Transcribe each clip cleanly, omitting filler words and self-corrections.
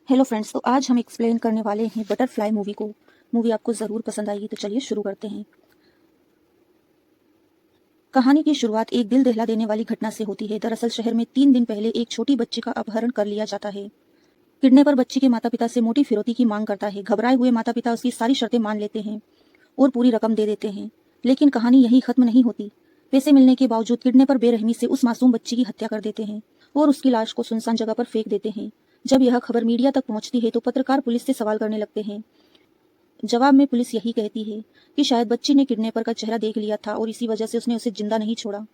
Hello friends, तो आज हम एक्सप्लेन करने वाले हैं बटरफ्लाई मूवी को। मूवी आपको ज़रूर पसंद आएगी, तो चलिए शुरू करते हैं। कहानी की शुरुआत एक दिल दहला देने वाली घटना से होती है। दरअसल शहर में 3 दिन पहले एक छोटी बच्ची का अपहरण कर लिया जाता है। किडनैपर बच्ची के माता पिता से मोटी फिरौती की मांग करता है। घबराए हुए माता पिता उसकी सारी शर्तें मान लेते हैं और पूरी रकम दे देते हैं। लेकिन कहानी यही खत्म नहीं होती। पैसे मिलने के बावजूद किडनैपर बेरहमी से उस मासूम बच्ची की हत्या कर देते हैं और उसकी लाश को सुनसान जगह पर फेंक देते हैं। जब यह खबर मीडिया तक पहुंचती है तो पत्रकार पुलिस से सवाल करने लगते हैं। जवाब में पुलिस यही कहती है कि शायद बच्ची ने किडनैपर का चेहरा देख लिया था और इसी वजह से उसने उसे जिंदा नहीं छोड़ा।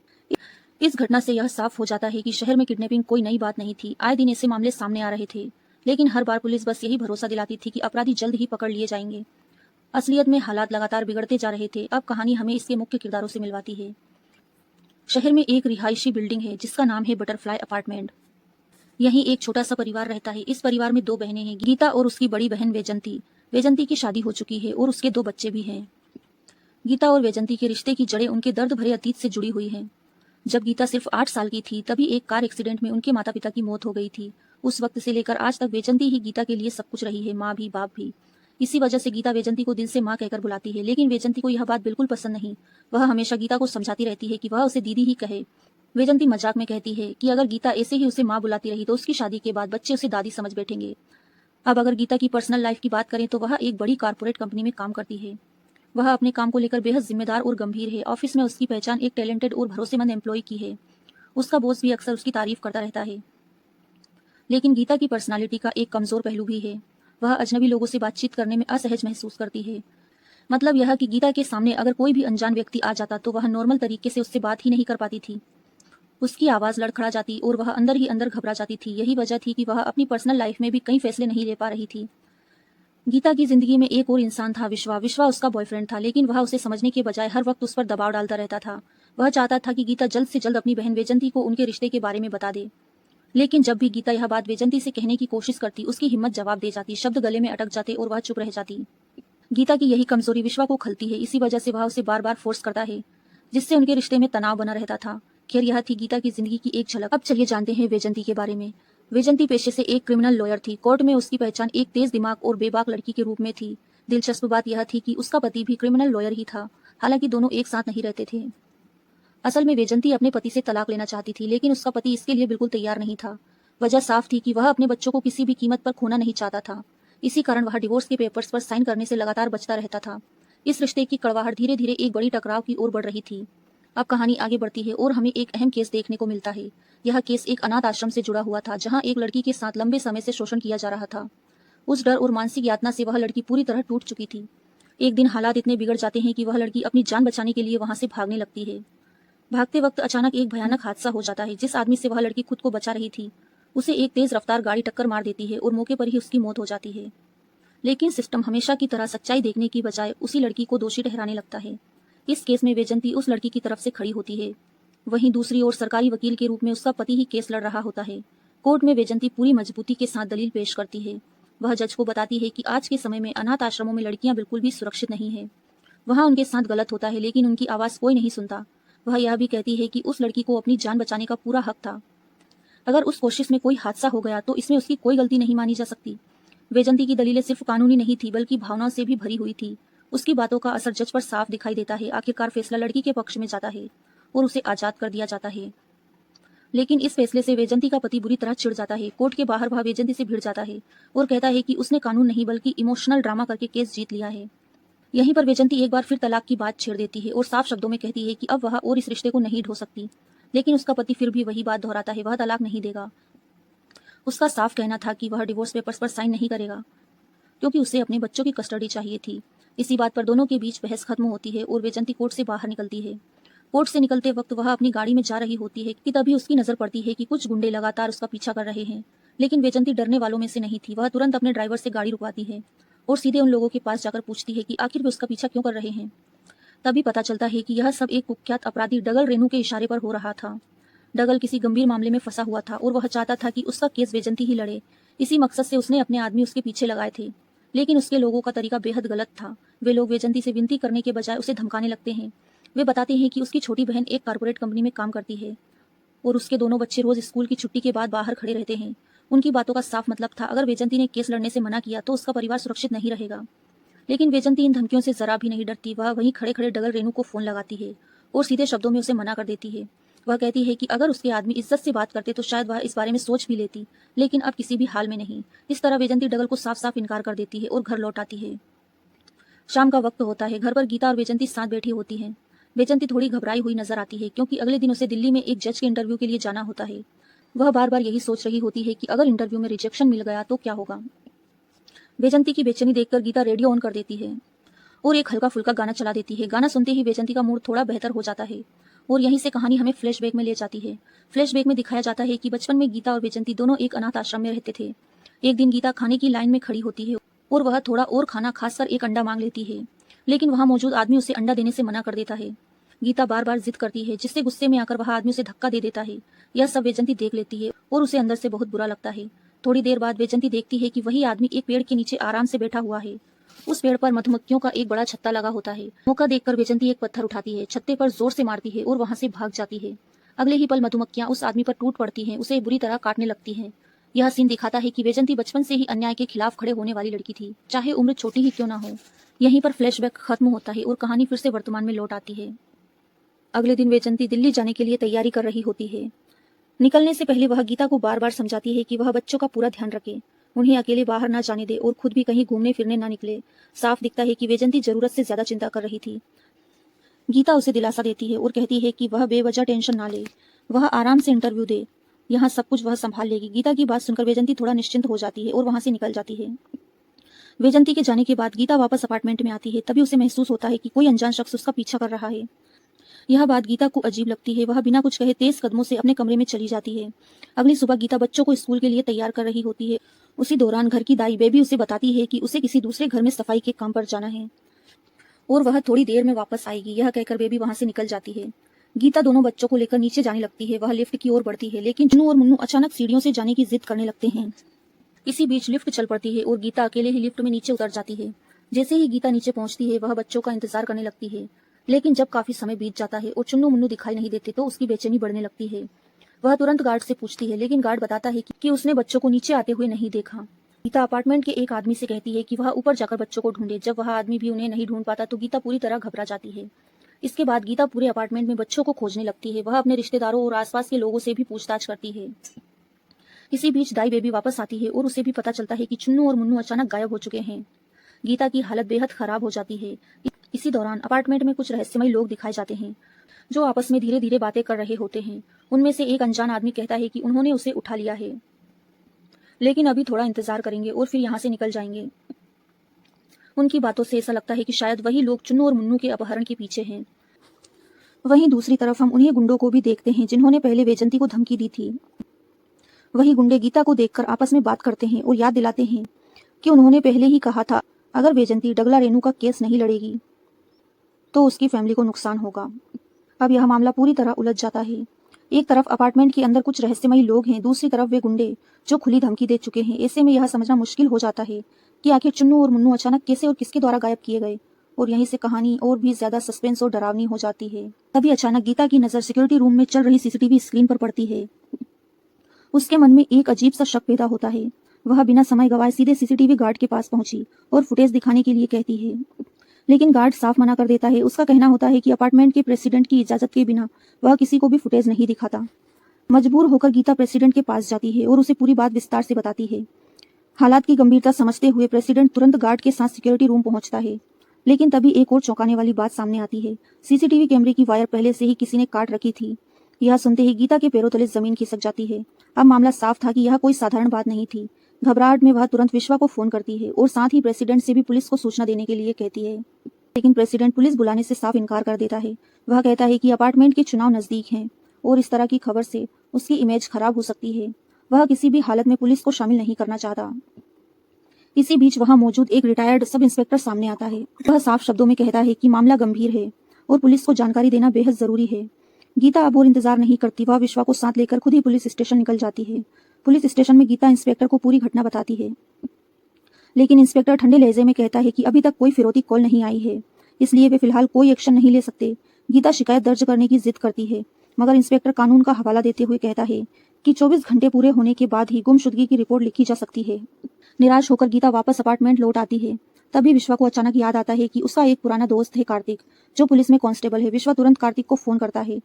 इस घटना से यह साफ हो जाता है कि शहर में किडनैपिंग कोई नई बात नहीं थी। आए दिन ऐसे मामले सामने आ रहे थे, लेकिन हर बार पुलिस बस यही भरोसा दिलाती थी कि अपराधी जल्द ही पकड़ लिए जाएंगे। असलियत में हालात लगातार बिगड़ते जा रहे थे। अब कहानी हमें इसके मुख्य किरदारों से मिलवाती है। शहर में एक रिहायशी बिल्डिंग है जिसका नाम है बटरफ्लाई अपार्टमेंट। यहीं एक छोटा सा परिवार रहता है। इस परिवार में 2 बहनें हैं, गीता और उसकी बड़ी बहन वैजंती। वैजंती की शादी हो चुकी है और उसके 2 बच्चे भी हैं। गीता और वैजंती के रिश्ते की जड़ें उनके दर्द भरे अतीत से जुड़ी हुई हैं। जब गीता सिर्फ 8 साल की थी तभी एक कार एक्सीडेंट में उनके माता पिता की मौत हो गई थी। उस वक्त से लेकर आज तक वैजंती ही गीता के लिए सब कुछ रही है, माँ भी बाप भी। इसी वजह से गीता वैजंती को दिल से माँ कहकर बुलाती है, लेकिन वैजंती को यह बात बिल्कुल पसंद नहीं। वह हमेशा गीता को समझाती रहती है कि वह उसे दीदी ही कहे। वैजंती मजाक में कहती है कि अगर गीता ऐसे ही उसे माँ बुलाती रही तो उसकी शादी के बाद बच्चे उसे दादी समझ बैठेंगे। अब अगर गीता की पर्सनल लाइफ की बात करें तो वह एक बड़ी कारपोरेट कंपनी में काम करती है। वह अपने काम को लेकर बेहद जिम्मेदार और गंभीर है। ऑफिस में उसकी पहचान एक टैलेंटेड और भरोसेमंद एम्प्लॉय की है। उसका बॉस भी अक्सर उसकी तारीफ करता रहता है। लेकिन गीता की पर्सनालिटी का एक कमजोर पहलू भी है। वह अजनबी लोगों से बातचीत करने में असहज महसूस करती है। मतलब यह कि गीता के सामने अगर कोई भी अनजान व्यक्ति आ जाता तो वह नॉर्मल तरीके से उससे बात ही नहीं कर पाती थी। उसकी आवाज लड़खड़ा जाती और वह अंदर ही अंदर घबरा जाती थी। यही वजह थी कि वह अपनी पर्सनल लाइफ में भी कई फैसले नहीं ले पा रही थी। गीता की जिंदगी में एक और इंसान था, विश्वा। विश्वा उसका बॉयफ्रेंड था, लेकिन वह उसे समझने के बजाय हर वक्त उस पर दबाव डालता रहता था। वह चाहता था कि गीता जल्द से जल्द अपनी बहन वैजंती को उनके रिश्ते के बारे में बता दे। लेकिन जब भी गीता यह बात वैजंती से कहने की कोशिश करती, उसकी हिम्मत जवाब दे जाती, शब्द गले में अटक जाते और वह चुप रह जाती। गीता की यही कमजोरी विश्वा को खलती है। इसी वजह से वह उसे बार बार फोर्स करता है, जिससे उनके रिश्ते में तनाव बना रहता था। खैर, यह थी गीता की जिंदगी की एक झलक। अब चलिए जानते हैं वैजंती के बारे में। वैजंती पेशे से एक क्रिमिनल लॉयर थी। कोर्ट में उसकी पहचान एक तेज दिमाग और बेबाक लड़की के रूप में थी। दिलचस्प बात यह थी कि उसका पति भी क्रिमिनल लॉयर ही था। हालांकि दोनों एक साथ नहीं रहते थे। असल में वैजंती अपने पति से तलाक लेना चाहती थी, लेकिन उसका पति इसके लिए बिल्कुल तैयार नहीं था। वजह साफ थी कि वह अपने बच्चों को किसी भी कीमत पर खोना नहीं चाहता था। इसी कारण वह डिवोर्स के पेपर्स पर साइन करने से लगातार बचता रहता था। इस रिश्ते की कड़वाहट धीरे धीरे एक बड़ी टकराव की ओर बढ़ रही थी। अब कहानी आगे बढ़ती है और हमें एक अहम केस देखने को मिलता है। यह केस एक अनाथ आश्रम से जुड़ा हुआ था, जहां एक लड़की के साथ लंबे समय से शोषण किया जा रहा था। उस डर और मानसिक यातना से वह लड़की पूरी तरह टूट चुकी थी। एक दिन हालात इतने बिगड़ जाते हैं कि वह लड़की अपनी जान बचाने के लिए वहां से भागने लगती है। भागते वक्त अचानक एक भयानक हादसा हो जाता है। जिस आदमी से वह लड़की खुद को बचा रही थी, उसे एक तेज रफ्तार गाड़ी टक्कर मार देती है और मौके पर ही उसकी मौत हो जाती है। लेकिन सिस्टम हमेशा की तरह सच्चाई देखने की बजाय उसी लड़की को दोषी ठहराने लगता है। इस केस में वैजंती उस लड़की की तरफ से खड़ी होती है। वहीं दूसरी ओर सरकारी वकील के रूप में उसका पति ही केस लड़ रहा होता है। कोर्ट में वैजंती पूरी मजबूती के साथ दलील पेश करती है। वह जज को बताती है कि आज के समय में अनाथ आश्रमों में लड़कियां बिल्कुल भी सुरक्षित नहीं है। वहां उनके साथ गलत होता है, लेकिन उनकी आवाज कोई नहीं सुनता। वह यह भी कहती है कि उस लड़की को अपनी जान बचाने का पूरा हक था। अगर उस कोशिश में कोई हादसा हो गया तो इसमें उसकी कोई गलती नहीं मानी जा सकती। वैजंती की दलीलें सिर्फ कानूनी नहीं थी, बल्कि भावनाओं से भी भरी हुई थी। उसकी बातों का असर जज पर साफ दिखाई देता है। आखिरकार फैसला लड़की के पक्ष में जाता है और उसे आजाद कर दिया जाता है। लेकिन इस फैसले से वैजंती का पति बुरी तरह चिढ़ जाता है। कोर्ट के बाहर वह वैजंती से भिड़ जाता है और कहता है कि उसने कानून नहीं बल्कि इमोशनल ड्रामा करके केस जीत लिया है। यहीं पर वैजंती एक बार फिर तलाक की बात छेड़ देती है और साफ शब्दों में कहती है कि अब वह और इस रिश्ते को नहीं ढो सकती। लेकिन उसका पति फिर भी वही बात दोहराता है, वह तलाक नहीं देगा। उसका साफ कहना था कि वह डिवोर्स पेपर्स पर साइन नहीं करेगा, क्योंकि उसे अपने बच्चों की कस्टडी चाहिए थी। इसी बात पर दोनों के बीच बहस खत्म होती है और वैजंती कोर्ट से बाहर निकलती है। कोर्ट से निकलते वक्त वह अपनी गाड़ी में जा रही होती है कि तभी उसकी नजर पड़ती है कि कुछ गुंडे लगातार उसका पीछा कर रहे हैं। लेकिन वैजंती डरने वालों में से नहीं थी। वह तुरंत अपने ड्राइवर से गाड़ी रुकवाती है और सीधे उन लोगों के पास जाकर पूछती है कि आखिर वे उसका पीछा क्यों कर रहे हैं। तभी पता चलता है कि यह सब एक कुख्यात अपराधी डगल रेनू के इशारे पर हो रहा था। डगल किसी गंभीर मामले में फंसा हुआ था और वह चाहता था कि उसका केस वैजंती ही लड़े। इसी मकसद से उसने अपने आदमी उसके पीछे लगाए थे। लेकिन उसके लोगों का तरीका बेहद गलत था। वे लोग वैजंती से विनती करने के बजाय उसे धमकाने लगते हैं। वे बताते हैं कि उसकी छोटी बहन एक कारपोरेट कंपनी में काम करती है और उसके दोनों बच्चे रोज स्कूल की छुट्टी के बाद बाहर खड़े रहते हैं। उनकी बातों का साफ मतलब था, अगर वैजंती ने केस लड़ने से मना किया तो उसका परिवार सुरक्षित नहीं रहेगा। लेकिन वैजंती इन धमकियों से जरा भी नहीं डरती। वह वहीं खड़े खड़े डगर रेनू को फोन लगाती है और सीधे शब्दों में उसे मना कर देती है। वह कहती है कि अगर उसके आदमी इज्जत से बात करते तो शायद वह इस बारे में सोच भी लेती, लेकिन अब किसी भी हाल में नहीं। इस तरह वैजंती डगर को साफ साफ इनकार कर देती है और घर लौट आती है। शाम का वक्त होता है। घर पर गीता और वैजंती साथ बैठी होती हैं। वैजंती थोड़ी घबराई हुई नजर आती है क्योंकि अगले दिन उसे दिल्ली में एक जज के इंटरव्यू के लिए जाना होता है। वह बार बार यही सोच रही होती है कि अगर इंटरव्यू में रिजेक्शन मिल गया तो क्या होगा। वैजंती की बेचैनी देखकर गीता रेडियो ऑन कर देती है और एक हल्का फुल्का गाना चला देती है। गाना सुनते ही वैजंती का मूड थोड़ा बेहतर हो जाता है और यहीं से कहानी हमें फ्लैशबैक में ले जाती है। फ्लैशबैक में दिखाया जाता है कि बचपन में गीता और वैजंती दोनों एक अनाथ आश्रम में रहते थे। एक दिन गीता खाने की लाइन में खड़ी होती है और वह थोड़ा और खाना खासकर एक अंडा मांग लेती है, लेकिन वहां मौजूद आदमी उसे अंडा देने से मना कर देता है। गीता बार बार जिद करती है, जिससे गुस्से में आकर वह आदमी उसे धक्का दे देता है। यह सब वैजंती देख लेती है और उसे अंदर से बहुत बुरा लगता है। थोड़ी देर बाद वैजंती देखती है कि वही आदमी एक पेड़ के नीचे आराम से बैठा हुआ है। उस पेड़ पर मधुमक्खियों का एक बड़ा छत्ता लगा होता है। मौका देखकर वैजंती एक पत्थर उठाती है, छत्ते पर जोर से मारती है और वहां से भाग जाती है। अगले ही पल मधुमक्खियां उस आदमी पर टूट पड़ती हैं, उसे बुरी तरह काटने लगती हैं। यह सीन दिखाता है कि वैजंती बचपन से ही अन्याय के खिलाफ खड़े होने वाली लड़की थी, चाहे उम्र छोटी ही क्यों ना हो। यहीं पर फ्लैशबैक खत्म होता है और कहानी फिर से वर्तमान में लौट आती है। अगले दिन वैजंती दिल्ली जाने के लिए तैयारी कर रही होती है। निकलने से पहले वह गीता को बार बार समझाती है कि वह बच्चों का पूरा ध्यान रखे, उन्हें अकेले बाहर ना जाने दे और खुद भी कहीं घूमने फिरने ना निकले। साफ दिखता है कि वैजंती जरूरत से ज्यादा चिंता कर रही थी। गीता उसे दिलासा देती है और कहती है कि वह बेवजह टेंशन ना ले, वह आराम से इंटरव्यू दे, यहाँ सब कुछ वह संभाल लेगी। गीता की बात सुनकर वैजंती थोड़ा निश्चिंत हो जाती है और वहां से निकल जाती है। वैजंती के जाने के बाद गीता वापस अपार्टमेंट में आती है। तभी उसे महसूस होता है कि कोई अनजान शख्स उसका पीछा कर रहा है। यह बात गीता को अजीब लगती है। वह बिना कुछ कहे तेज कदमों से अपने कमरे में चली जाती है। अगली सुबह गीता बच्चों को स्कूल के लिए तैयार कर रही होती है। उसी दौरान घर की दाई बेबी उसे बताती है कि उसे किसी दूसरे घर में सफाई के काम पर जाना है और वह थोड़ी देर में वापस आएगी। यह कहकर बेबी वहां से निकल जाती है। गीता दोनों बच्चों को लेकर नीचे जाने लगती है। वह लिफ्ट की ओर बढ़ती है, लेकिन जुनू और मुन्नू अचानक सीढ़ियों से जाने की जिद करने लगते हैं। इसी बीच लिफ्ट चल पड़ती है और गीता अकेले ही लिफ्ट में नीचे उतर जाती है। जैसे ही गीता नीचे पहुंचती है वह बच्चों का इंतजार करने लगती है, लेकिन जब काफी समय बीत जाता है और चुन्नू मुन्नू दिखाई नहीं देते तो उसकी बेचैनी बढ़ने लगती है। वह तुरंत गार्ड से पूछती है, लेकिन गार्ड बताता है कि उसने बच्चों को नीचे आते हुए नहीं देखा। गीता अपार्टमेंट के एक आदमी से कहती है कि वह ऊपर जाकर बच्चों को ढूंढे। जब वह आदमी भी उन्हें नहीं ढूंढ पाता तो गीता पूरी तरह घबरा जाती है। इसके बाद गीता पूरे अपार्टमेंट में बच्चों को खोजने लगती है। वह अपने रिश्तेदारों और आसपास के लोगों से भी पूछताछ करती है। इसी बीच दाई बेबी वापस आती है और उसे भी पता चलता है कि चुन्नू और मुन्नू अचानक गायब हो चुके हैं। गीता की हालत बेहद खराब हो जाती है। इसी दौरान अपार्टमेंट में कुछ रहस्यमयी लोग दिखाए जाते हैं जो आपस में धीरे धीरे बातें कर रहे होते हैं। उनमें से एक अनजान आदमी कहता है कि उन्होंने उसे उठा लिया है, लेकिन अभी थोड़ा इंतजार करेंगे और फिर यहाँ से निकल जाएंगे। उनकी बातों से ऐसा लगता है कि शायद वही लोग चुन्नू और मुन्नू के अपहरण के पीछे हैं। वहीं दूसरी तरफ हम उन्हीं गुंडों को भी देखते हैं जिन्होंने पहले वैजंती को धमकी दी थी। वही गुंडे गीता को देखकर आपस में बात करते हैं और याद दिलाते हैं कि उन्होंने पहले ही कहा था अगर वैजंती डगला रेनू का केस नहीं लड़ेगी तो उसकी फैमिली को नुकसान होगा। अब यह मामला पूरी तरह उलझ जाता है। एक तरफ अपार्टमेंट के अंदर कुछ रहस्यमयी लोग हैं, दूसरी तरफ वे गुंडे जो खुली धमकी दे चुके हैं। ऐसे में यह समझना मुश्किल हो जाता है कि आखिर चुन्नू और मुन्नू अचानक कैसे और किसके द्वारा गायब किए गए, और यहीं से कहानी और भी ज्यादा सस्पेंस और डरावनी हो जाती है। तभी अचानक गीता की नजर सिक्योरिटी रूम में चल रही सीसीटीवी स्क्रीन पर पड़ती है। उसके मन में एक अजीब सा शक पैदा होता है। वह बिना समय गवाए सीधे सीसीटीवी गार्ड के पास पहुंची और फुटेज दिखाने के लिए कहती है, लेकिन गार्ड साफ मना कर देता है। उसका कहना होता है कि अपार्टमेंट के प्रेसिडेंट की इजाजत के बिना वह किसी को भी फुटेज नहीं दिखाता। मजबूर होकर गीता प्रेसिडेंट के पास जाती है और उसे पूरी बात विस्तार से बताती है। हालात की गंभीरता समझते हुए प्रेसिडेंट तुरंत गार्ड के साथ सिक्योरिटी रूम पहुंचता है, लेकिन तभी एक और चौंकाने वाली बात सामने आती है। सीसीटीवी कैमरे की वायर पहले से ही किसी ने काट रखी थी। यह सुनते ही गीता के पैरों तले जमीन खिसक जाती है। अब मामला साफ था कि यह कोई साधारण बात नहीं थी। घबराहट में वह तुरंत विश्वा को फोन करती है और साथ ही प्रेसिडेंट से भी पुलिस को सूचना देने के लिए कहती है, लेकिन प्रेसिडेंट पुलिस बुलाने से साफ इनकार कर देता है। वह कहता है कि अपार्टमेंट के चुनाव नजदीक हैं और इस तरह की खबर से उसकी इमेज खराब हो सकती है। वह किसी भी हालत में पुलिस को शामिल नहीं करना चाहता। इसी बीच वहां मौजूद एक रिटायर्ड सब इंस्पेक्टर सामने आता है। वह साफ शब्दों में कहता है कि मामला गंभीर है और पुलिस को जानकारी देना बेहद जरूरी है। गीता अब और इंतजार नहीं करती। वह विश्वा को साथ लेकर खुद ही पुलिस स्टेशन निकल जाती है। पुलिस स्टेशन में गीता इंस्पेक्टर को पूरी घटना बताती है, लेकिन इंस्पेक्टर ठंडे लहजे में कहता है कि अभी तक कोई फिरौती कॉल नहीं आई है, इसलिए वे फिलहाल कोई एक्शन नहीं ले सकते। गीता शिकायत दर्ज करने की जिद करती है, मगर इंस्पेक्टर कानून का हवाला देते हुए कहता है कि 24 घंटे पूरे होने के बाद ही गुमशुदगी की रिपोर्ट लिखी जा सकती है। निराश होकर गीता वापस अपार्टमेंट लौट आती है। तभी विश्वा को अचानक याद आता है कि उसका एक पुराना दोस्त है कार्तिक, जो पुलिस में कांस्टेबल है। विश्वा तुरंत कार्तिक को फोन करता है।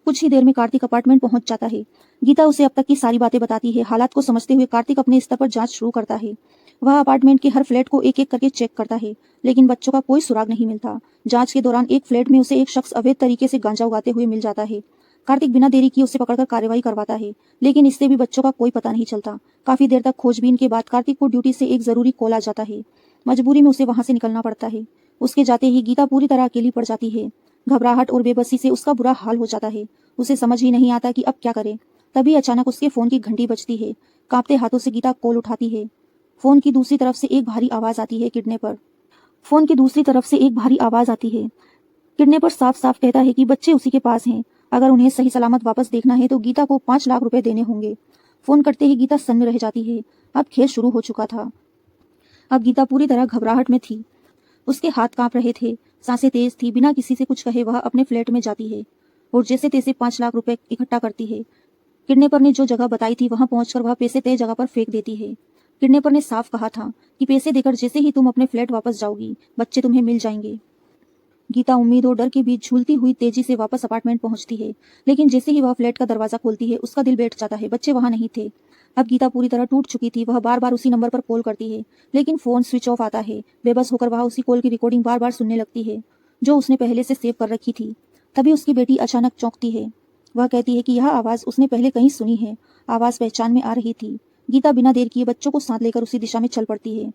कुछ ही देर में कार्तिक अपार्टमेंट पहुंच जाता है। गीता उसे अब तक की सारी बातें बताती है। हालात को समझते हुए कार्तिक अपने स्तर पर जांच शुरू करता है। वह अपार्टमेंट के हर फ्लैट को एक एक करके चेक करता है, लेकिन बच्चों का कोई सुराग नहीं मिलता। जांच के दौरान एक फ्लैट में उसे एक शख्स अवैध तरीके से गांजा उगाते हुए मिल जाता है। कार्तिक बिना देरी किए उसे पकड़कर कार्रवाई करवाता है, लेकिन इससे भी बच्चों का कोई पता नहीं चलता। काफी देर तक खोजबीन के बाद कार्तिक को ड्यूटी से एक जरूरी कॉल आ जाता है। मजबूरी में उसे वहां से निकलना पड़ता है। उसके जाते ही गीता पूरी तरह अकेली पड़ जाती है। घबराहट और बेबसी से उसका बुरा हाल हो जाता है। उसे समझ ही नहीं आता कि अब क्या करे। तभी अचानक उसके फोन की घंटी बजती है। कांपते हाथों से गीता कॉल उठाती है। फोन की दूसरी तरफ से एक भारी आवाज आती है, किडनैपर। फोन की दूसरी तरफ से एक भारी आवाज आती है। किडनैपर साफ साफ कहता है कि बच्चे उसी के पास हैं। अगर उन्हें सही सलामत वापस देखना है तो गीता को 5 लाख रुपए देने होंगे। फोन करते ही गीता सन्न रह जाती है। अब खेल शुरू हो चुका था। अब गीता पूरी तरह घबराहट में थी। उसके हाथ कांप रहे थे, सांसें तेज थी। बिना किसी से कुछ कहे वह अपने फ्लैट में जाती है और जैसे तैसे 5 लाख रुपए इकट्ठा करती है। किडनैपर ने जो जगह बताई थी वहां पहुंचकर वह पैसे तय जगह पर फेंक देती है। किडनैपर ने साफ कहा था कि पैसे देकर जैसे ही तुम अपने फ्लैट वापस जाओगी, बच्चे तुम्हें मिल जाएंगे। गीता उम्मीद और डर के बीच झूलती हुई तेजी से वापस अपार्टमेंट पहुंचती है, लेकिन जैसे ही वह फ्लैट का दरवाजा खोलती है उसका दिल बैठ जाता है। बच्चे वहां नहीं थे। अब गीता पूरी तरह टूट चुकी थी। वह बार बार उसी नंबर पर कॉल करती है, लेकिन फोन स्विच ऑफ आता है। बेबस होकर वह उसी कॉल की रिकॉर्डिंग बार बार सुनने लगती है, जो उसने पहले से सेव कर रखी थी। तभी उसकी बेटी अचानक चौंकती है। वह कहती है कि यह आवाज उसने पहले कहीं सुनी है। आवाज पहचान में आ रही थी। गीता बिना देर किए बच्चों को साथ लेकर उसी दिशा में चल पड़ती है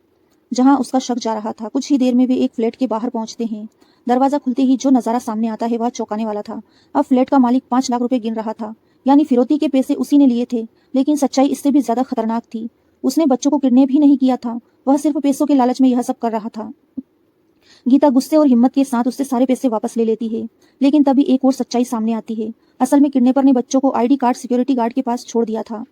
जहां उसका शक जा रहा था। कुछ ही देर में वे एक फ्लैट के बाहर पहुंचते हैं। दरवाजा खुलते ही जो नजारा सामने आता है वह चौंकाने वाला था। अब फ्लैट का मालिक 5 लाख रुपए गिन रहा था, यानी फिरौती के पैसे उसी ने लिए थे। लेकिन सच्चाई इससे भी ज्यादा खतरनाक थी। उसने बच्चों को किडनैप ही नहीं किया था, वह सिर्फ पैसों के लालच में यह सब कर रहा था। गीता गुस्से और हिम्मत के साथ उससे सारे पैसे वापस ले लेती है, लेकिन तभी एक और सच्चाई सामने आती है। असल में किडनैपर ने बच्चों को आईडी कार्ड सिक्योरिटी गार्ड के पास छोड़ दिया था।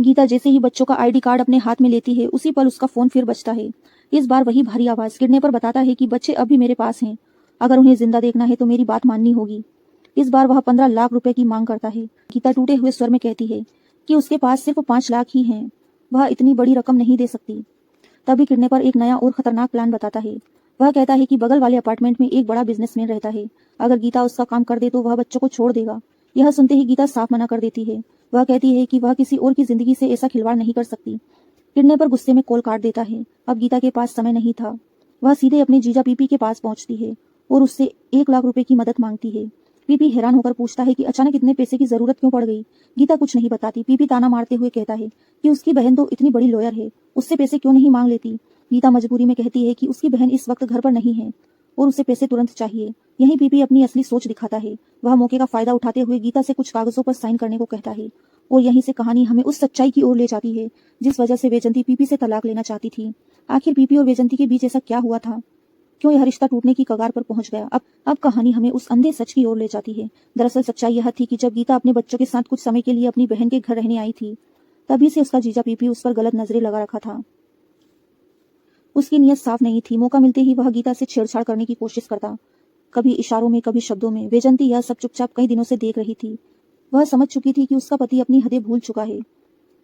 गीता जैसे ही बच्चों का आईडी कार्ड अपने हाथ में लेती है, उसी पल उसका फोन फिर बजता है। इस बार वही भारी आवाज। किडनैपर बताता है कि बच्चे अभी मेरे पास हैं, अगर उन्हें जिंदा देखना है तो मेरी बात माननी होगी। इस बार वह 15 लाख रुपए की मांग करता है। गीता टूटे हुए स्वर में कहती है कि उसके पास सिर्फ 5 लाख ही हैं, वह इतनी बड़ी रकम नहीं दे सकती। तभी किडनैपर एक नया और खतरनाक प्लान बताता है। वह कहता है कि बगल वाले अपार्टमेंट में एक बड़ा बिजनेसमैन रहता है, अगर गीता उसका काम कर दे तो वह बच्चों को छोड़ देगा। यह सुनते ही गीता साफ मना कर देती है। वह कहती है कि वह किसी और की जिंदगी से ऐसा खिलवाड़ नहीं कर सकती। किडनैपर गुस्से में कॉल काट देता है। अब गीता के पास समय नहीं था। वह सीधे अपने जीजा पीपी के पास पहुंचती है और उससे 1 लाख रुपए की मदद मांगती है। पीपी हैरान होकर पूछता है कि अचानक इतने पैसे की जरूरत क्यों पड़ गई। गीता कुछ नहीं बताती। पीपी ताना मारते हुए कहता है कि उसकी बहन तो इतनी बड़ी लॉयर है, उससे पैसे क्यों नहीं मांग लेती। गीता मजबूरी में कहती है कि उसकी बहन इस वक्त घर पर नहीं है और उसे पैसे तुरंत चाहिए। यही पीपी अपनी असली सोच दिखाता है। वह मौके का फायदा उठाते हुए गीता से कुछ कागजों पर साइन करने को कहता है और यहीं से कहानी हमें उस सच्चाई की ओर ले जाती है जिस वजह से वैजंती पीपी से तलाक लेना चाहती थी। आखिर पीपी और वैजंती के बीच ऐसा क्या हुआ था, क्यों यह रिश्ता टूटने की कगार पर पहुंच गया। अब कहानी हमें उस अंधे सच की ओर ले जाती है। दरअसल सच्चाई यह थी कि जब गीता अपने बच्चों के साथ कुछ समय के लिए अपनी बहन के घर रहने आई थी, तभी से उसका जीजा पीपी उस पर गलत नजरें लगा रखा था। उसकी नीयत साफ नहीं थी। मौका मिलते ही वह गीता से छेड़छाड़ करने की कोशिश करता, कभी इशारों में, कभी शब्दों में। वैजंती यह सब चुपचाप कई दिनों से देख रही थी। वह समझ चुकी थी कि उसका पति अपनी हदें भूल चुका है,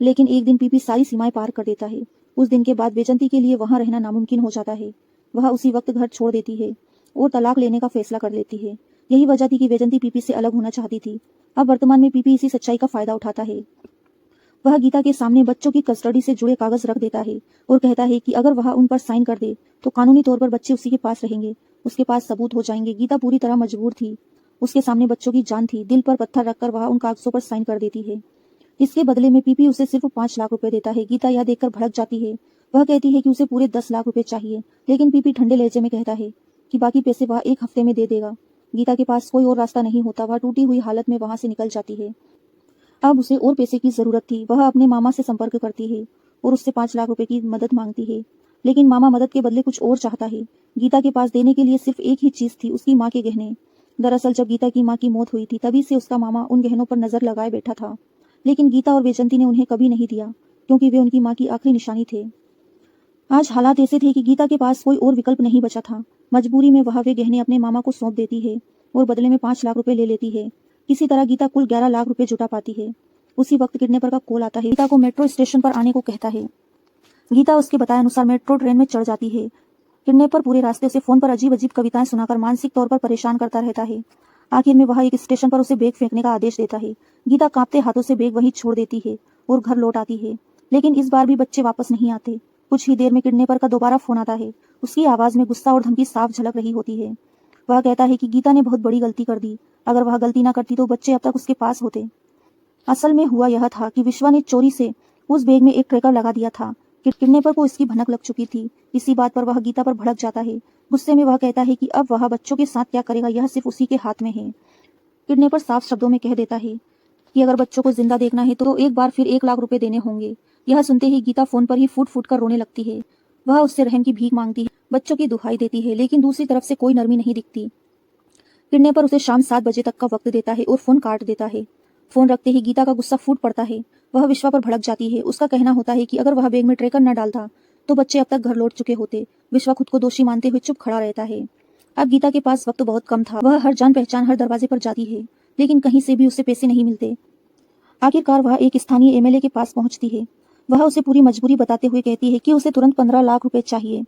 लेकिन एक दिन पीपी सारी सीमाएं पार कर देता है। उस दिन के बाद वैजंती के लिए वहां रहना नामुमकिन हो जाता है। वह उसी वक्त घर छोड़ देती है और तलाक लेने का फैसला कर लेती है। यही वजह थी कि वैजंती पीपी से अलग होना चाहती थी। अब वर्तमान में पीपी इसी सच्चाई का फायदा उठाता है। वह गीता के सामने बच्चों की कस्टडी से जुड़े कागज रख देता है और कहता है कि अगर वह उन पर साइन कर दे तो कानूनी तौर पर बच्चे उसी के पास रहेंगे, उसके पास सबूत हो जाएंगे। गीता पूरी तरह मजबूर थी। उसके सामने बच्चों की जान थी। दिल पर पत्थर रखकर वह उन कागजों पर साइन कर देती है। इसके बदले में पीपी उसे सिर्फ 5 लाख रुपए देता है। गीता यह देखकर भड़क जाती है। वह कहती है कि उसे पूरे 10 लाख रुपए चाहिए, लेकिन पीपी ठंडे लहजे में कहता है कि बाकी पैसे वह 1 हफ्ते में दे देगा। गीता के पास कोई और रास्ता नहीं होता। वह टूटी हुई हालत में वहां से निकल जाती है। अब उसे और पैसे की जरूरत थी। वह अपने मामा से संपर्क करती है और उससे 5 लाख रुपए की मदद मांगती है, लेकिन मामा मदद के बदले कुछ और चाहता है। गीता के पास देने के लिए सिर्फ एक ही चीज थी, उसकी माँ के गहने। दरअसल जब गीता की माँ की मौत हुई थी तभी से उसका मामा उन गहनों पर नजर लगाए बैठा था, लेकिन गीता और वैजंती ने उन्हें कभी नहीं दिया क्योंकि वे उनकी माँ की आखिरी निशानी थे। आज हालात ऐसे थे कि गीता के पास कोई और विकल्प नहीं बचा था। मजबूरी में वह वे गहने अपने मामा को सौंप देती है और बदले में 5 लाख रुपए ले लेती है। किसी तरह गीता कुल 11 लाख रुपए जुटा पाती है। उसी वक्त किडनैपर का कॉल आता है। गीता को मेट्रो स्टेशन पर आने को कहता है। गीता उसके बताए अनुसार मेट्रो ट्रेन में चढ़ जाती है। किडनैपर पूरे रास्ते उसे फोन पर अजीब अजीब कविताएं सुनाकर मानसिक तौर पर परेशान करता रहता है। आखिर में वह एक स्टेशन पर उसे बैग फेंकने का आदेश देता है। गीता कांपते हाथों से बैग वहीं छोड़ देती है और घर लौट आती है, लेकिन इस बार भी बच्चे वापस नहीं आते। कुछ ही देर में किडनैपर का दोबारा फोन आता है। उसकी आवाज में गुस्सा और धमकी साफ झलक रही होती है। वह कहता है कि गीता ने बहुत बड़ी गलती कर दी। अगर वह गलती ना करती तो बच्चे अब तक उसके पास होते। असल में हुआ यह था कि विश्वा ने चोरी से उस बैग में एक ट्रैकर लगा दिया था। किडनैपर को इसकी भनक लग चुकी थी। इसी बात पर वह गीता पर भड़क जाता है। गुस्से में वह कहता है कि अब वह बच्चों के साथ क्या करेगा यह सिर्फ उसी के हाथ में है। किडनैपर साफ शब्दों में कह देता है कि अगर बच्चों को जिंदा देखना है तो एक बार फिर 1 लाख रुपए देने होंगे। यह सुनते ही गीता फोन पर ही फूट फूट कर रोने लगती है। वह उससे रहम की भीख मांगती है, बच्चों की दुहाई देती है, लेकिन दूसरी तरफ से कोई नरमी नहीं दिखती। किडनैपर उसे शाम 7 बजे तक का वक्त देता है और फोन काट देता है। फोन रखते ही गीता का गुस्सा फूट पड़ता है। वह विश्वा पर भड़क जाती है। उसका कहना होता है कि अगर वह बैग में ट्रैकर न डालता तो बच्चे अब तक घर लौट चुके होते। विश्वा खुद को दोषी मानते हुए चुप खड़ा रहता है। अब गीता के पास वक्त बहुत कम था। वह हर जान पहचान हर दरवाजे पर जाती है, लेकिन कहीं से भी उसे पैसे नहीं मिलते। आखिरकार वह एक स्थानीय एमएलए के पास पहुंचती है। वह उसे पूरी मजबूरी बताते हुए कहती है कि उसे तुरंत 15 लाख रुपए चाहिए।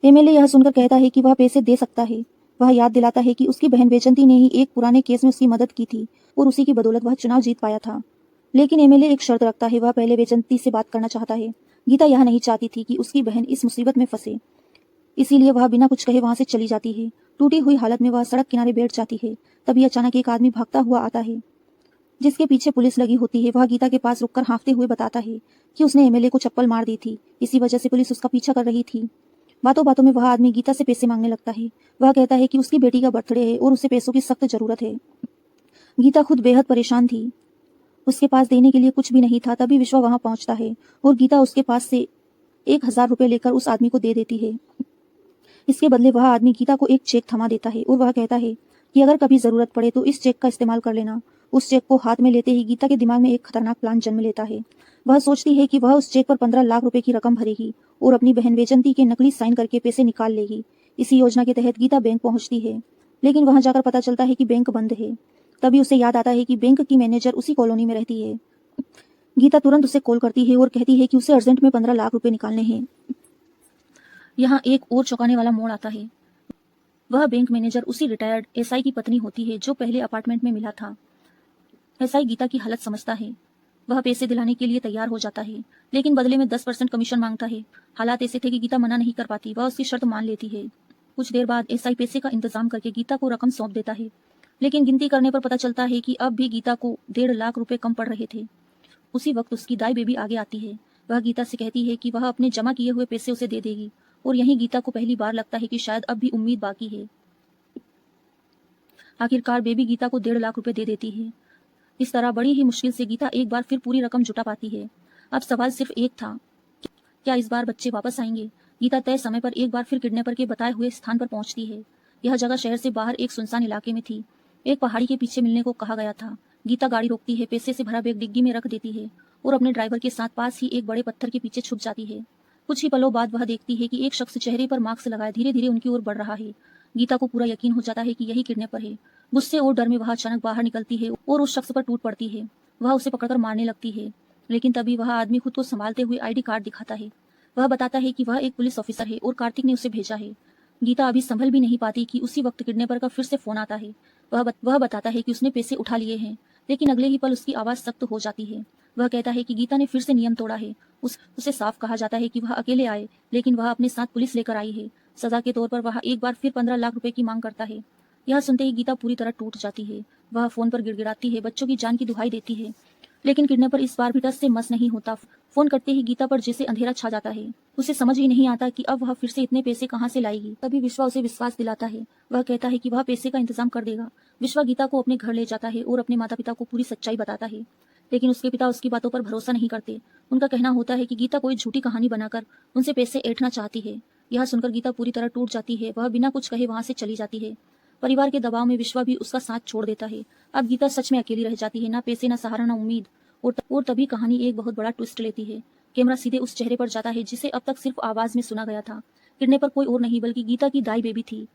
एमएलए यह सुनकर कहता है कि वह पैसे दे सकता है। वह याद दिलाता है कि उसकी बहन वैजंती ने ही एक पुराने केस में उसकी मदद की थी और उसी की बदौलत वह चुनाव जीत पाया था। लेकिन एमएलए एक शर्त रखता है। वह पहले वैजंती से बात करना चाहता है। गीता यह नहीं चाहती थी कि उसकी बहन इस मुसीबत में फंसे, इसीलिए वह बिना कुछ कहे वहां से चली जाती है। टूटी हुई हालत में वह सड़क किनारे बैठ जाती है। तभी अचानक एक आदमी भागता हुआ आता है, जिसके पीछे पुलिस लगी होती है। वह गीता के पास रुककर हाँफते हुए बताता है कि उसने एमएलए को चप्पल मार दी थी, इसी वजह से पुलिस उसका पीछा कर रही थी। बातों बातों में वह आदमी गीता से पैसे मांगने लगता है। वह कहता है कि उसकी बेटी का बर्थडे है और उसे पैसों की सख्त जरूरत है। गीता खुद बेहद परेशान थी। उसके पास देने के लिए कुछ भी नहीं था। तभी विश्वा वहां पहुंचता है और गीता उसके पास से 1,000 रुपए लेकर उस आदमी को दे देती है। इसके बदले वह आदमी गीता को एक चेक थमा देता है और वह कहता है कि अगर कभी जरूरत पड़े तो इस चेक का इस्तेमाल कर लेना। उस चेक को हाथ में लेते ही गीता के दिमाग में एक खतरनाक प्लान जन्म लेता है। वह सोचती है कि वह उस चेक पर 15 लाख रुपए की रकम भरेगी और अपनी बहन वैजंती के नकली साइन करके पैसे निकाल लेगी। इसी योजना के तहत गीता बैंक पहुंचती है, लेकिन वहां जाकर पता चलता है कि बैंक बंद है। तभी उसे याद आता है कि बैंक की मैनेजर उसी कॉलोनी में रहती है। गीता तुरंत उसे कॉल करती है और कहती है कि उसे अर्जेंट में 15 लाख रुपए निकालने हैं। यहाँ एक और चौंकाने वाला मोड़ आता है। वह बैंक मैनेजर उसी रिटायर्ड एसआई की पत्नी होती है जो पहले अपार्टमेंट में मिला था। एसआई गीता की हालत समझता है। वह पैसे दिलाने के लिए तैयार हो जाता है, लेकिन बदले में 10% कमीशन मांगता है। हालात ऐसे थे कि गीता मना नहीं कर पाती। वह उसकी शर्त मान लेती है। कुछ देर बाद एसआई पैसे का इंतजाम करके गीता को रकम सौंप देता है, लेकिन गिनती करने पर पता चलता है कि अब भी गीता को 1.5 लाख रुपए कम पड़ रहे थे। उसी वक्त उसकी दाई बेबी आगे आती है। वह गीता से कहती है कि वह अपने जमा किए हुए पैसे उसे दे देगी, और यहीं गीता को पहली बार लगता है कि शायद अब भी उम्मीद बाकी है। आखिरकार बेबी गीता को 1.5 लाख रुपए दे देती है। इस तरह बड़ी ही मुश्किल से गीता एक बार फिर पूरी रकम जुटा पाती है। अब सवाल सिर्फ एक था, क्या इस बार बच्चे वापस आएंगे? गीता तय समय पर एक बार फिर किडनैपर के बताए हुए स्थान पर पहुंचती है। यह जगह शहर से बाहर एक सुनसान इलाके में थी। एक पहाड़ी के पीछे मिलने को कहा गया था। गीता गाड़ी रोकती है, पैसे से भरा बैग डिग्गी में रख देती है और अपने ड्राइवर के साथ पास ही एक बड़े पत्थर के पीछे छुप जाती है। कुछ ही पलों बाद वह देखती है कि एक शख्स चेहरे पर मास्क लगाए धीरे धीरे उनकी ओर बढ़ रहा है। गीता को पूरा यकीन हो जाता है कि यही किडनैपर है। गुस्से और डर में वह अचानक बाहर निकलती है और उस शख्स पर टूट पड़ती है। वह उसे पकड़कर मारने लगती है, लेकिन तभी वह आदमी खुद को संभालते हुए आईडी कार्ड दिखाता है। वह बताता है कि वह एक पुलिस ऑफिसर है और कार्तिक ने उसे भेजा है। गीता अभी संभल भी नहीं पाती कि उसी वक्त किडनैपर का फिर से फोन आता है। वह बताता है कि उसने पैसे उठा लिए हैं, लेकिन अगले ही पल उसकी आवाज सख्त हो जाती है। वह कहता है कि गीता ने फिर से नियम तोड़ा है। उसे साफ कहा जाता है कि वह अकेले आए, लेकिन वह अपने साथ पुलिस लेकर आई है। सजा के तौर पर वह एक बार फिर 15 लाख रुपए की मांग करता है। यह सुनते ही गीता पूरी तरह टूट जाती है। वह फोन पर गिड़गिड़ाती है, बच्चों की जान की दुहाई देती है, लेकिन किडनैपर इस बार भी टस से मस नहीं होता। फोन करते ही गीता पर जैसे अंधेरा छा जाता है। उसे समझ ही नहीं आता कि अब वह फिर से इतने पैसे कहां से लाएगी। तभी विश्वा उसे विश्वास दिलाता है। वह कहता है कि वह पैसे का इंतजाम कर देगा। विश्वा गीता को अपने घर ले जाता है और अपने माता पिता को पूरी सच्चाई बताता है, लेकिन उसके पिता उसकी बातों पर भरोसा नहीं करते। उनका कहना होता है कि गीता कोई झूठी कहानी बनाकर उनसे पैसे ऐंठना चाहती है। यह सुनकर गीता पूरी तरह टूट जाती है। वह बिना कुछ कहे वहां से चली जाती है। परिवार के दबाव में विश्वा भी उसका साथ छोड़ देता है। अब गीता सच में अकेली रह जाती है, ना पैसे, ना सहारा, ना उम्मीद। और तभी कहानी एक बहुत बड़ा ट्विस्ट लेती है। कैमरा सीधे उस चेहरे पर जाता है जिसे अब तक सिर्फ आवाज में सुना गया था। किडनैपर कोई और नहीं बल्कि गीता की दाई बेबी थी।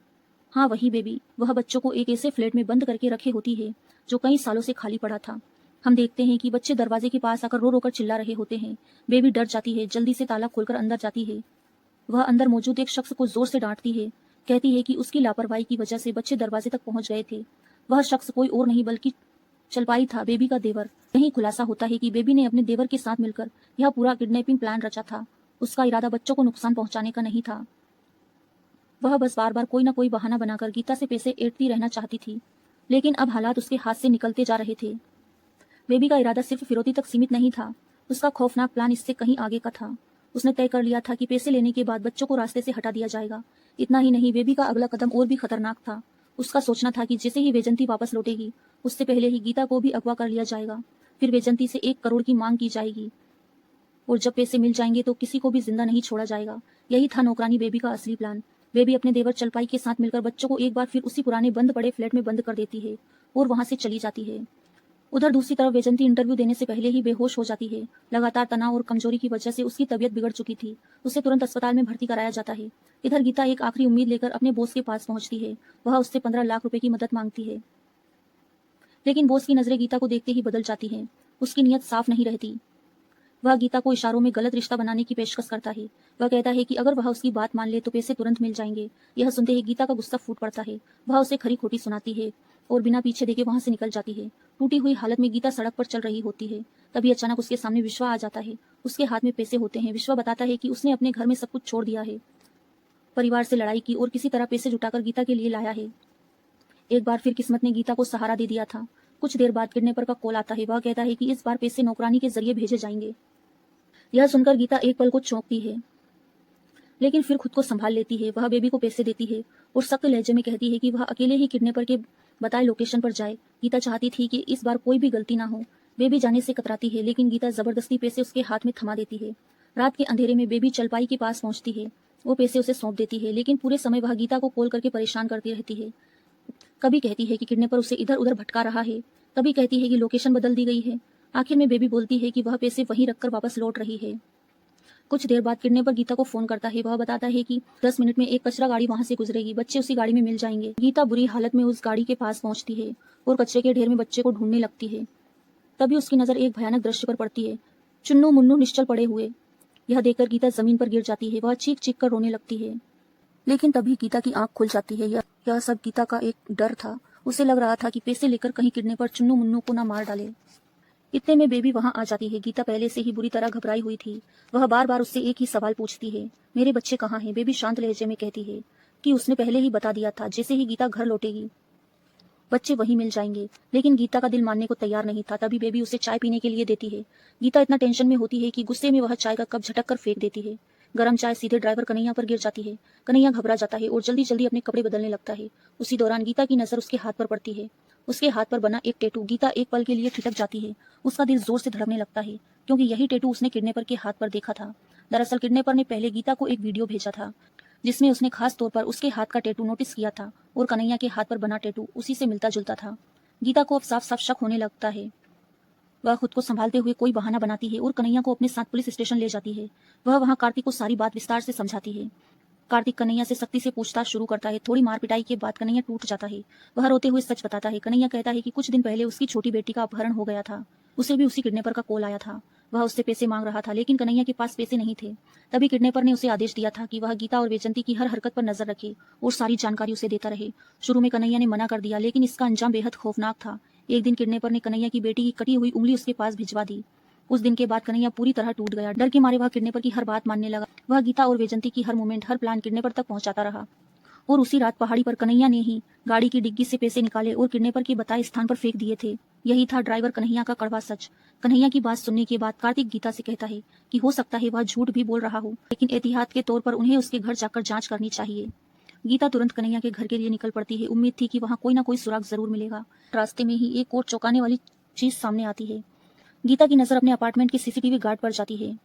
हाँ, वही बेबी। वह बच्चों को एक ऐसे फ्लैट में बंद करके रखे होती है जो कई सालों से खाली पड़ा था। हम देखते हैं कि बच्चे दरवाजे के पास आकर रो रो कर चिल्ला रहे होते हैं। बेबी डर जाती है, जल्दी से ताला खोलकर अंदर जाती है। वह अंदर मौजूद एक शख्स को जोर से डांटती है, कहती है कि उसकी लापरवाही की वजह से बच्चे दरवाजे तक पहुंच गए थे। वह शख्स कोई और नहीं बल्कि चलपाई था, बेबी का देवर। यही खुलासा होता है कि बेबी ने अपने देवर के साथ मिलकर यह पूरा किडनैपिंग प्लान रचा था। उसका इरादा बच्चों को नुकसान पहुंचाने का नहीं था। वह बस बार बार कोई ना कोई बहाना बनाकर गीता से पैसे ऐंठती रहना चाहती थी, लेकिन अब हालात उसके हाथ से निकलते जा रहे थे। बेबी का इरादा सिर्फ फिरौती तक सीमित नहीं था, उसका खौफनाक प्लान इससे कहीं आगे का था। उसने तय कर लिया था कि पैसे लेने के बाद बच्चों को रास्ते से हटा दिया जाएगा। इतना ही नहीं, बेबी का अगला कदम और भी खतरनाक था। उसका सोचना था कि जैसे ही वैजंती वापस लौटेगी, उससे पहले ही गीता को भी अगवा कर लिया जाएगा। फिर वैजंती से 1 करोड़ की मांग की जाएगी और जब पैसे मिल जाएंगे तो किसी को भी जिंदा नहीं छोड़ा जाएगा। यही था नौकरानी बेबी का असली प्लान। बेबी अपने देवर चलपाई के साथ मिलकर बच्चों को एक बार फिर उसी पुराने बंद पड़े फ्लैट में बंद कर देती है और वहां से चली जाती है। उधर दूसरी तरफ वैजंती इंटरव्यू देने से पहले ही बेहोश हो जाती है। लगातार तनाव और कमजोरी की वजह से उसकी तबीयत बिगड़ चुकी थी। उसे तुरंत अस्पताल में भर्ती कराया जाता है। इधर गीता एक आखिरी उम्मीद लेकर अपने बॉस के पास पहुंचती है। वह उससे 15 लाख रुपए की मदद मांगती है, लेकिन बॉस की नजरें गीता को देखते ही बदल जाती हैं। उसकी नीयत साफ नहीं रहती। वह गीता को इशारों में गलत रिश्ता बनाने की पेशकश करता है। वह कहता है कि अगर वह उसकी बात मान ले तो पैसे तुरंत मिल जाएंगे। यह सुनते ही गीता का गुस्सा फूट पड़ता है। वह उसे खरी खोटी सुनाती है और बिना पीछे देखे वहां से निकल जाती है। टूटी हुई हालत में गीता सड़क पर चल रही होती है। तभी अचानक उसके सामने विश्वा आ जाता है। उसके हाथ में पैसे होते हैं। विश्वा बताता है कि उसने अपने घर में सब कुछ छोड़ दिया है, परिवार से लड़ाई की और किसी तरह पैसे जुटाकर गीता के लिए लाया है। एक बार फिर किस्मत ने गीता को सहारा दे दिया था। कुछ देर बाद किडनैपर का कॉल आता है। वह कहता है कि इस बार पैसे नौकरानी के जरिए भेजे जाएंगे। यह सुनकर गीता एक पल को चौंकती है, लेकिन फिर खुद को संभाल लेती है। वह बेबी को पैसे देती है और सख्त लहजे में कहती है कि वह अकेले ही किडनैपर के बताए लोकेशन पर जाए। गीता चाहती थी कि इस बार कोई भी गलती ना हो। बेबी जाने से कतराती है, लेकिन गीता जबरदस्ती पैसे उसके हाथ में थमा देती है। रात के अंधेरे में बेबी चलपाई के पास पहुंचती है। वो पैसे उसे सौंप देती है, लेकिन पूरे समय वह गीता को कॉल करके परेशान करती रहती है। कभी कहती है कि किडनैपर उसे इधर उधर भटका रहा है, कभी कहती है कि लोकेशन बदल दी गई है। आखिर में बेबी बोलती है कि वह पैसे वहीं रखकर वापस लौट रही है। कुछ देर बाद किडनैपर गीता को फोन करता है। वह बताता है कि 10 मिनट में एक कचरा गाड़ी वहां से गुजरेगी, बच्चे उसी गाड़ी में मिल जाएंगे। गीता बुरी हालत में उस गाड़ी के पास पहुंचती है और कचरे के ढेर में बच्चे को ढूंढने लगती है। तभी उसकी नजर एक भयानक दृश्य पर पड़ती है। चुन्नू मुन्नू निश्चल पड़े हुए। यह देखकर गीता जमीन पर गिर जाती है। वह चीख चीख कर रोने लगती है, लेकिन तभी गीता की आंख खुल जाती है। यह सब गीता का एक डर था। उसे लग रहा था कि पैसे लेकर कहीं किडनैपर चुन्नू मुन्नू को ना मार डाले। इतने में बेबी वहां आ जाती है। गीता पहले से ही बुरी तरह घबराई हुई थी। वह बार बार उससे एक ही सवाल पूछती है, मेरे बच्चे कहाँ हैं? बेबी शांत लहजे में कहती है कि उसने पहले ही बता दिया था, जैसे ही गीता घर लौटेगी बच्चे वहीं मिल जाएंगे। लेकिन गीता का दिल मानने को तैयार नहीं था। तभी बेबी उसे चाय पीने के लिए देती है। गीता इतना टेंशन में होती है कि गुस्से में वह चाय का कप झटक कर फेंक देती है। गरम चाय सीधे ड्राइवर कन्हैया पर गिर जाती है। कन्हैया घबरा जाता है और जल्दी जल्दी अपने कपड़े बदलने लगता है। उसी दौरान गीता की नजर उसके हाथ पर पड़ती है। उसके हाथ पर बना एक टैटू। गीता एक पल के लिए ठिठक जाती है। उसका दिल जोर से धड़कने लगता है, क्योंकि यही टैटू उसने किडनैपर के हाथ पर देखा था। दरअसल किडनैपर ने पहले गीता को एक वीडियो भेजा था, जिसमें उसने खास तौर पर उसके हाथ का टैटू नोटिस किया था और कन्हैया के हाथ पर बना टैटू उसी से मिलता जुलता था। गीता को अब साफ साफ शक होने लगता है। वह खुद को संभालते हुए कोई बहाना बनाती है और कन्हैया को अपने साथ पुलिस स्टेशन ले जाती है। वह वहां कार्तिक को सारी बात विस्तार से समझाती है। कार्तिक कन्हैया से सख्ती से पूछताछ शुरू करता है। थोड़ी मार पिटाई के बाद कन्हैया टूट जाता है। वह रोते हुए सच बताता है। कन्हैया कहता है कि कुछ दिन पहले उसकी छोटी बेटी का अपहरण हो गया था। उसे भी उसी किडनैपर का कॉल आया था। वह उससे पैसे मांग रहा था, लेकिन कन्हैया के पास पैसे नहीं थे। तभी किडनैपर ने उसे आदेश दिया था कि वह गीता और वैजंती की हर हरकत पर नजर रखे और सारी जानकारी उसे देता रहे। शुरू में कन्हैया ने मना कर दिया, लेकिन इसका अंजाम बेहद खौफनाक था। एक दिन किडनैपर ने कन्हैया की बेटी की कटी हुई उंगली उसके पास भिजवा दी। उस दिन के बाद कन्हैया पूरी तरह टूट गया। डर के मारे वह किडनैपर की हर बात मानने लगा। वह गीता और वैजंती की हर मूवमेंट, हर प्लान किडनैपर तक पहुंचाता रहा। और उसी रात पहाड़ी पर कन्हैया ने ही गाड़ी की डिग्गी से पैसे निकाले और किडनैपर के बताए स्थान पर फेंक दिए थे। यही था ड्राइवर कन्हैया का कड़वा सच। कन्हैया की बात सुनने के बाद कार्तिक गीता से कहता है कि हो सकता है वह झूठ भी बोल रहा हो, लेकिन एहतियात के तौर पर उन्हें उसके घर जाकर जांच करनी चाहिए। गीता तुरंत कन्हैया के घर के लिए निकल पड़ती है। उम्मीद थी कि वहां कोई ना कोई सुराग जरूर मिलेगा। रास्ते में ही एक और चौंकाने वाली चीज सामने आती है। गीता की नजर अपने अपार्टमेंट के सीसीटीवी गार्ड पर जाती है।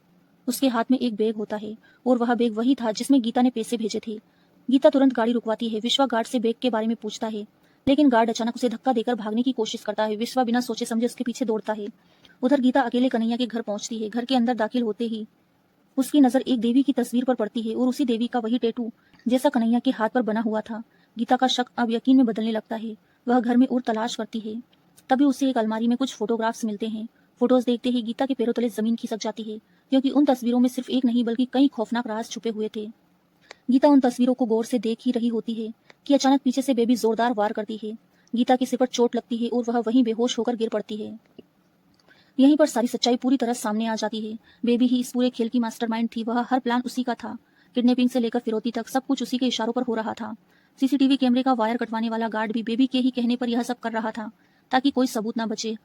उसके हाथ में एक बैग होता है और वह बैग वही था जिसमें गीता ने पैसे भेजे थे। गीता तुरंत गाड़ी रुकवाती है। विश्वा गार्ड से बैग के बारे में पूछता है, लेकिन गार्ड अचानक उसे धक्का देकर भागने की कोशिश करता है। विश्वा बिना सोचे समझे उसके पीछे दौड़ता है। उधर गीता अकेले कन्हैया के घर पहुंचती है। घर के अंदर दाखिल होते ही उसकी नजर एक देवी की तस्वीर पर पड़ती है और उसी देवी का वही टैटू जैसा कन्हैया के हाथ पर बना हुआ था। गीता का शक अब यकीन में बदलने लगता है। वह घर में और तलाश करती है, तभी उसे एक अलमारी में कुछ फोटोग्राफ्स मिलते हैं। फोटोज देखते ही गीता के पैरों तले जमीन खिसक जाती है, क्योंकि उन तस्वीरों में सिर्फ एक नहीं बल्कि कई खौफनाक राज छुपे हुए थे। गीता उन तस्वीरों को गौर से देख ही रही होती है कि अचानक पीछे से बेबी जोरदार वार करती है। गीता के सिर पर चोट लगती है और वह वहीं बेहोश होकर गिर पड़ती है। यहीं पर सारी सच्चाई पूरी तरह सामने आ जाती है। बेबी ही इस पूरे खेल की मास्टरमाइंड थी। वह हर प्लान उसी का था। किडनैपिंग से लेकर फिरौती तक सब कुछ उसी के इशारों पर हो रहा था। सीसीटीवी कैमरे का वायर कटवाने वाला गार्ड भी बेबी के ही कहने पर यह सब कर रहा था, ताकि कोई सबूत ना बचे।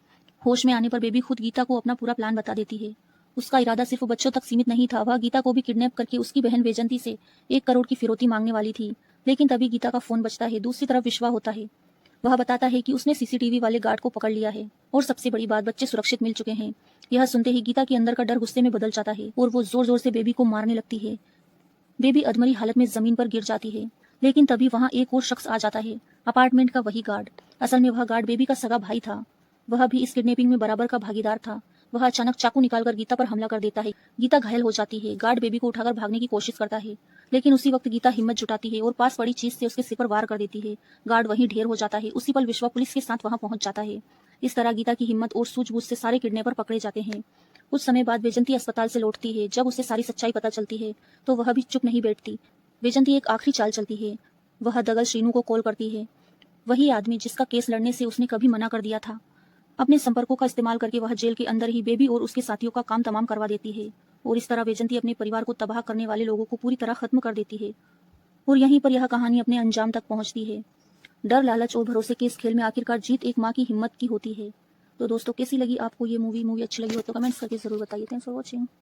होश में आने पर बेबी खुद गीता को अपना पूरा प्लान बता देती है। उसका इरादा सिर्फ बच्चों तक सीमित नहीं था, वह गीता को भी किडनैप करके उसकी बहन वैजंती से 1 करोड़ की फिरौती मांगने वाली थी। लेकिन तभी गीता का फोन बजता है। दूसरी तरफ विश्वा होता है। वह बताता है कि उसने सीसीटीवी वाले गार्ड को पकड़ लिया है और सबसे बड़ी बात, बच्चे सुरक्षित मिल चुके हैं। यह सुनते ही गीता के अंदर का डर गुस्से में बदल जाता है और वो जोर जोर से बेबी को मारने लगती है। बेबी अधमरी हालत में जमीन पर गिर जाती है। लेकिन तभी वहां एक और शख्स आ जाता है, अपार्टमेंट का वही गार्ड। असल में वह गार्ड बेबी का सगा भाई था। वह भी इस किडनैपिंग में बराबर का भागीदार था। वह अचानक चाकू निकालकर गीता पर हमला कर देता है। गीता घायल हो जाती है। गार्ड बेबी को उठाकर भागने की कोशिश करता है, लेकिन उसी वक्त गीता हिम्मत जुटाती है और पास पड़ी चीज से उसके सिर पर वार कर देती है। गार्ड वहीं ढेर हो जाता है। उसी पल विश्वा पुलिस के साथ वहां पहुंच जाता है। इस तरह गीता की हिम्मत और सूझबूझ से सारे किडनैपर पकड़े जाते हैं। कुछ समय बाद वैजंती अस्पताल से लौटती है। जब उसे सारी सच्चाई पता चलती है तो वह भी चुप नहीं बैठती। वैजंती एक आखिरी चाल चलती है। वह दगल श्रीनू को कॉल करती है, वही आदमी जिसका केस लड़ने से उसने कभी मना कर दिया था। अपने संपर्कों का इस्तेमाल करके वह जेल के अंदर ही बेबी और उसके साथियों का काम तमाम करवा देती है और इस तरह वैजंती अपने परिवार को तबाह करने वाले लोगों को पूरी तरह खत्म कर देती है। और यहीं पर यह कहानी अपने अंजाम तक पहुंचती है। डर, लालच और भरोसे के इस खेल में आखिरकार जीत एक माँ की हिम्मत की होती है। तो दोस्तों, कैसी लगी आपको ये मूवी अच्छी लगी हो तो कमेंट्स करके जरूर बताइए। Thanks for watching.